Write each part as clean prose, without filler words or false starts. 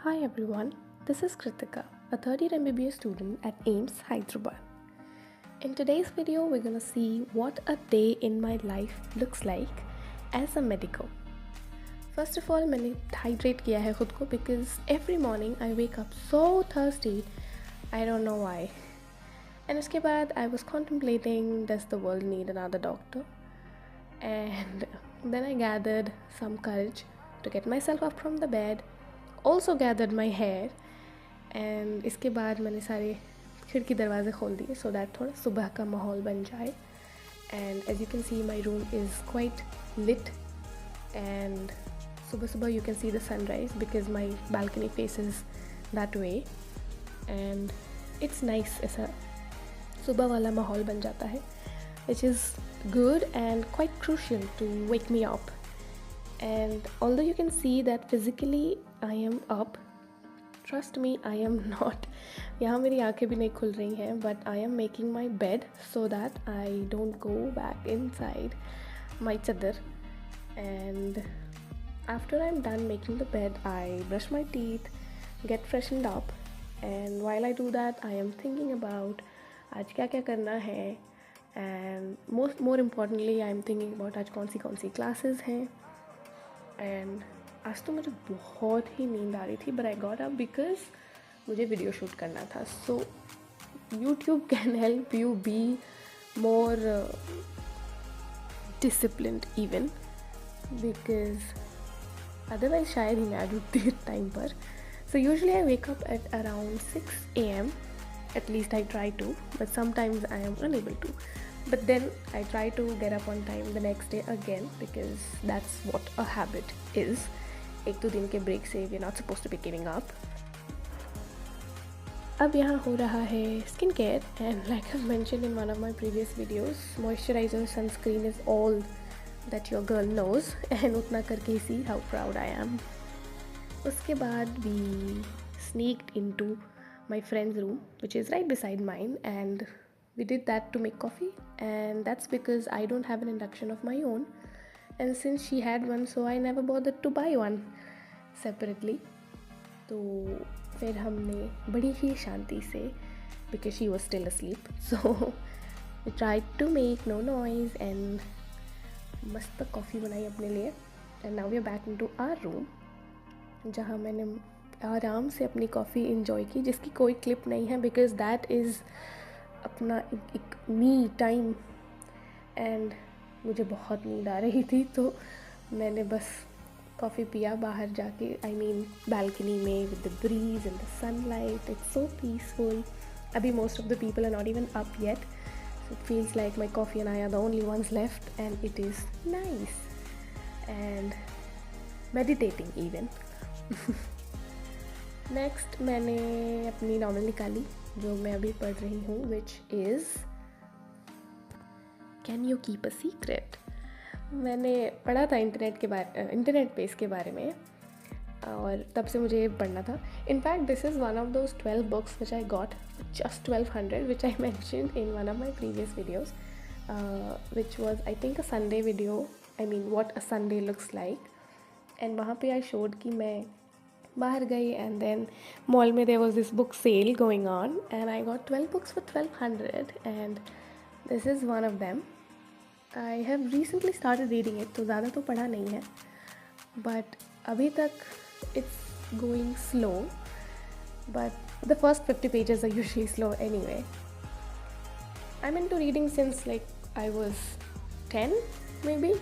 Hi everyone, this is Kritika, a third year MBBS student at AIMS Hyderabad. In today's video, we're gonna see what a day in my life looks like as a medico. First of all, मैंने hydrate किया है खुद को because every morning I wake up so thirsty, I don't know why. And उसके बाद I was contemplating, does the world need another doctor? And then I gathered some courage to get myself up from the bed, also gathered my hair, and इसके बाद मैंने सारे खिड़की दरवाजे खोल दिए so that थोड़ा सुबह का माहौल बन जाए. And as you can see, my room is quite lit, and सुबह you can see the sunrise because my balcony faces that way, and it's nice. ऐसा सुबह वाला माहौल बन जाता है, which is good and quite crucial to wake me up. And although you can see that physically I am up, trust me, I am not. यहाँ मेरी आंखें भी नहीं खुल रही हैं, but I am making my bed so that I don't go back inside my chadar. And after I'm done making the bed, I brush my teeth, get freshened up, and while I do that, I am thinking about आज क्या क्या करना है, and more importantly, I am thinking about आज कौन सी classes हैं. And आज तो मुझे बहुत ही नींद आ रही थी, but I got up because मुझे वीडियो शूट करना था. So YouTube can help you be more disciplined even, because otherwise शायद ही मैं आज उठती टाइम पर. So usually I wake up at around 6 AM. At least I try to, but sometimes I am unable to. But then I try to get up on time the next day again because that's what a habit is. एक दो दिन के break से we're not supposed to be giving up. अब यहाँ हो रहा है skin care, and like I've mentioned in one of my previous videos, moisturizer, sunscreen is all that your girl knows, and उतना करके ही see how proud I am. उसके बाद we sneaked into my friend's room, which is right beside mine, and we did that to make coffee. And that's because I don't have an induction of my own, and since she had one, so I never bothered to buy one separately. तो फिर हमने बड़ी ही शांति से, because she was still asleep, so we tried to make no noise and मस्त coffee बनाई अपने लिए. and now we are back into our room, जहाँ मैंने आराम से अपनी कॉफ़ी इन्जॉय की, जिसकी कोई क्लिप नहीं है बिकॉज दैट इज़ अपना एक मी टाइम. एंड मुझे बहुत नींद आ रही थी, तो मैंने बस कॉफ़ी पिया बाहर जाके, आई मीन बालकनी में, with the breeze and the sunlight. It's so peaceful. अभी most of the people are not even up yet, so it feels like my coffee and I are the only ones left, and it is nice and meditating even. Next मैंने अपनी novel निकाली जो मैं अभी पढ़ रही हूँ, which is can you keep a secret. मैंने पढ़ा था इंटरनेट पे इसके बारे में, और तब से मुझे पढ़ना था. In fact this is one of those 12 books which I got just 1200, which I mentioned in one of my previous videos, which was I think a Sunday video, I mean what a Sunday looks like. And वहाँ पे I showed कि मैं बाहर गई, and then mall में there was this book sale going on, and I got 12 books for 1200, and this is one of them. I have recently started reading it, तो ज़्यादा तो पढ़ा नहीं है, बट अभी तक it's going slow, but the first 50 pages are usually slow anyway. I am into reading since like I was 10 maybe,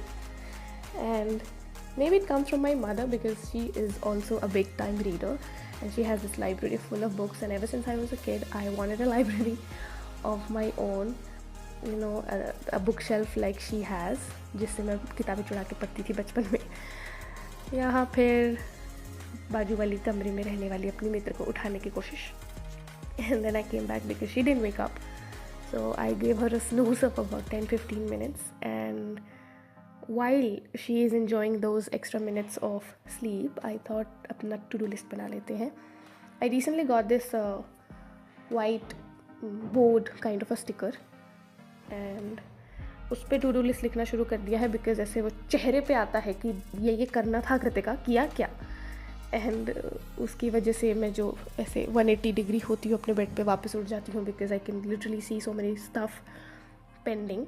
and maybe it comes from my mother because she is also a big time reader, and she has this library full of books, and ever since I was a kid I wanted a library of my own, you know, a bookshelf like she has, जिससे मैं किताबें चुरा के पढ़ती थी बचपन में. यहाँ फिर बाजू वाली कमरे में रहने वाली अपनी मित्र को उठाने की कोशिश, and then I came back because she didn't wake up, so I gave her a snooze of about 10-15 minutes, and while she is enjoying those extra minutes of sleep, I thought अपना to-do list बना लेते हैं. I recently got this white board kind of a sticker, and उस पर to-do list लिखना शुरू कर दिया है, because ऐसे वो चेहरे पे आता है कि ये करना था कृतिका, किया क्या. एंड उसकी वजह से मैं जो ऐसे 180 डिग्री होती हूँ अपने बेड पे वापस उठ जाती हूँ, because I can literally see so many stuff pending.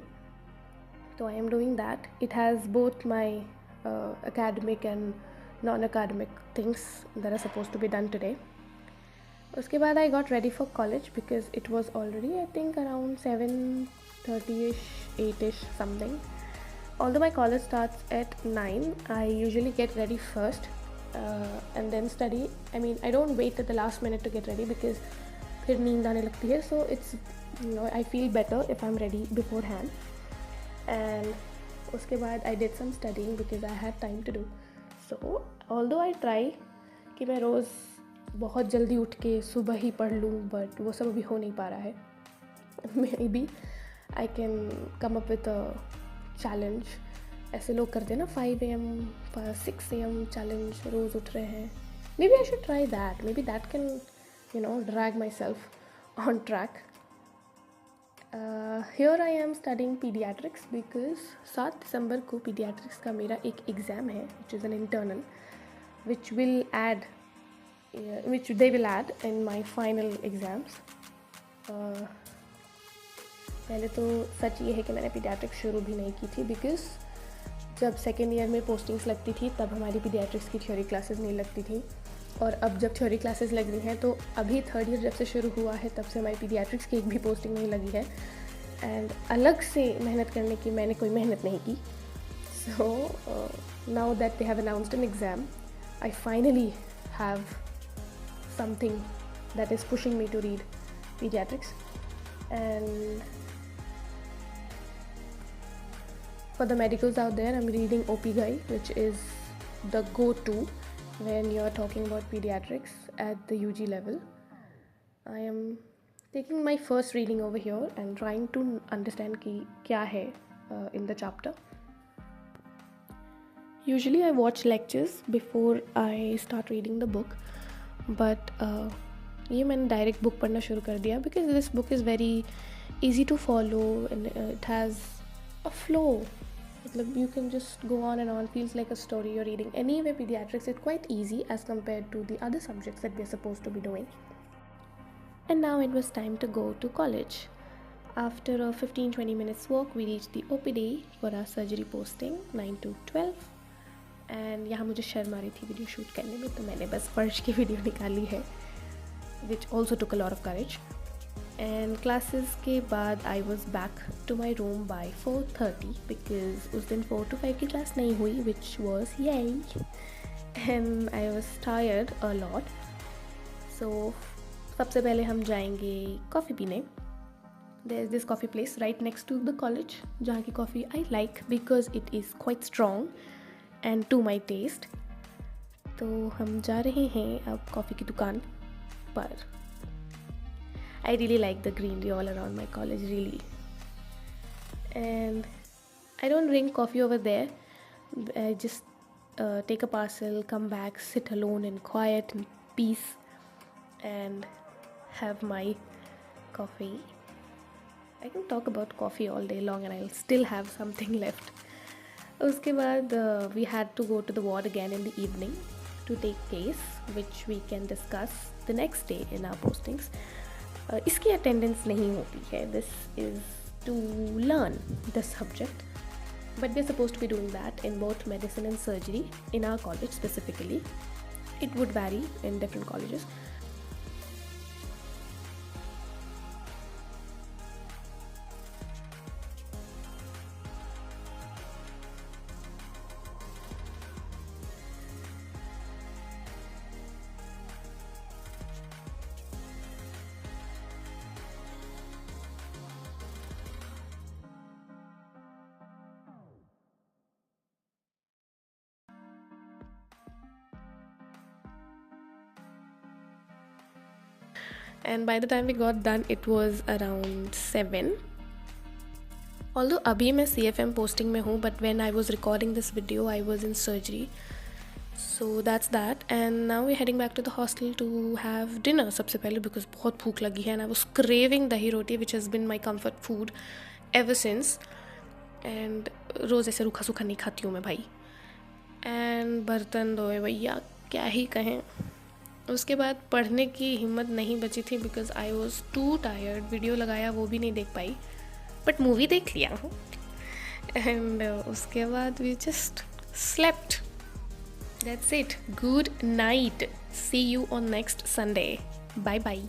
So I am doing that. It has both my academic and non-academic things that are supposed to be done today. उसके बाद I got ready for college because it was already I think around 7:30ish, 8ish something. Although my college starts at 9, I usually get ready first and then study. I mean, I don't wait at the last minute to get ready because फिर नींद आने लगती है. So it's, I feel better if I'm ready beforehand. And उसके बाद I did some studying because I had time to do. So although I try कि मैं रोज़ बहुत जल्दी उठ के सुबह ही पढ़ लूँ, but वो सब अभी हो नहीं पा रहा है. Maybe I can come up with a challenge. ऐसे लोग करते हैं ना 5 AM 6 AM challenge, रोज़ उठ रहे हैं. Maybe I should try that. Maybe that can drag myself on track. Here I am studying pediatrics because 7 दिसंबर को pediatrics का मेरा एक एग्ज़ाम है, which is an internal, which they will add in my final exams. पहले तो सच ये है कि मैंने pediatrics शुरू भी नहीं की थी, because जब सेकेंड ईयर में पोस्टिंग्स लगती थी तब हमारी pediatrics की थ्योरी क्लासेस नहीं लगती थी, और अब जब थ्योरी क्लासेस लग रही हैं तो अभी थर्ड ईयर जब से शुरू हुआ है तब से हमारी पीडियाट्रिक्स की एक भी पोस्टिंग नहीं लगी है. एंड अलग से मेहनत करने की मैंने कोई मेहनत नहीं की. So now that they have announced an exam, I finally have something that is pushing me to read paediatrics. And for the medicals out there, I am reading OP Guy, which is the go-to when you are talking about pediatrics at the UG level. I am taking my first reading over here and trying to understand कि क्या है in the chapter. Usually I watch lectures before I start reading the book, but ये मैंने direct book पढ़ना शुरू कर दिया because this book is very easy to follow and it has a flow. मतलब you can just go on and on, feels like a story you're reading. Anyway, pediatrics is quite easy as compared to the other subjects that we're supposed to be doing. And now it was time to go to college. After a 15-20 minutes walk, we reached the OPD for our surgery posting 9 to 12. And यहाँ मुझे शर्म आ रही थी video shoot करने में, तो मैंने बस फर्श की वीडियो निकाली है, which also took a lot of courage. And classes के बाद I was back to my room by 4:30 because उस दिन 4 to 5 की क्लास नहीं हुई, which was yay. And I was tired a lot. So सबसे पहले हम जाएंगे कॉफ़ी पीने. There is this coffee place right next to the college जहाँ की coffee I like because it is quite strong and to my taste. तो हम जा रहे हैं अब कॉफ़ी की दुकान पर. I really like the greenery all around my college, really. And I don't drink coffee over there. I just take a parcel, come back, sit alone in quiet and peace and have my coffee. I can talk about coffee all day long and I'll still have something left. उसके बाद we had to go to the ward again in the evening to take case, which we can discuss the next day in our postings. इसकी attendance नहीं होती है. This is to learn the subject, but we are suppose to be doing that in both medicine and surgery in our college specifically. It would vary in different colleges. And by the time we got done, it was around 7. Although अभी मैं CFM posting में हूँ, but when I was recording this video, I was in surgery. So that's that. And now we're heading back to the hostel to have dinner सबसे पहले, because बहुत भूख लगी है and I was craving dahi roti, which has been my comfort food ever since. And रोज़ ऐसे रूखा सूखा नहीं खाती हूँ मैं भाई. And बर्तन धोए भैया, क्या ही कहें। उसके बाद पढ़ने की हिम्मत नहीं बची थी because I was to tired. Video लगाया वो भी नहीं देख पाई, बट मूवी देख लिया हूँ। एंड उसके बाद we just slept. That's it. Good night. See you on next Sunday. Bye bye.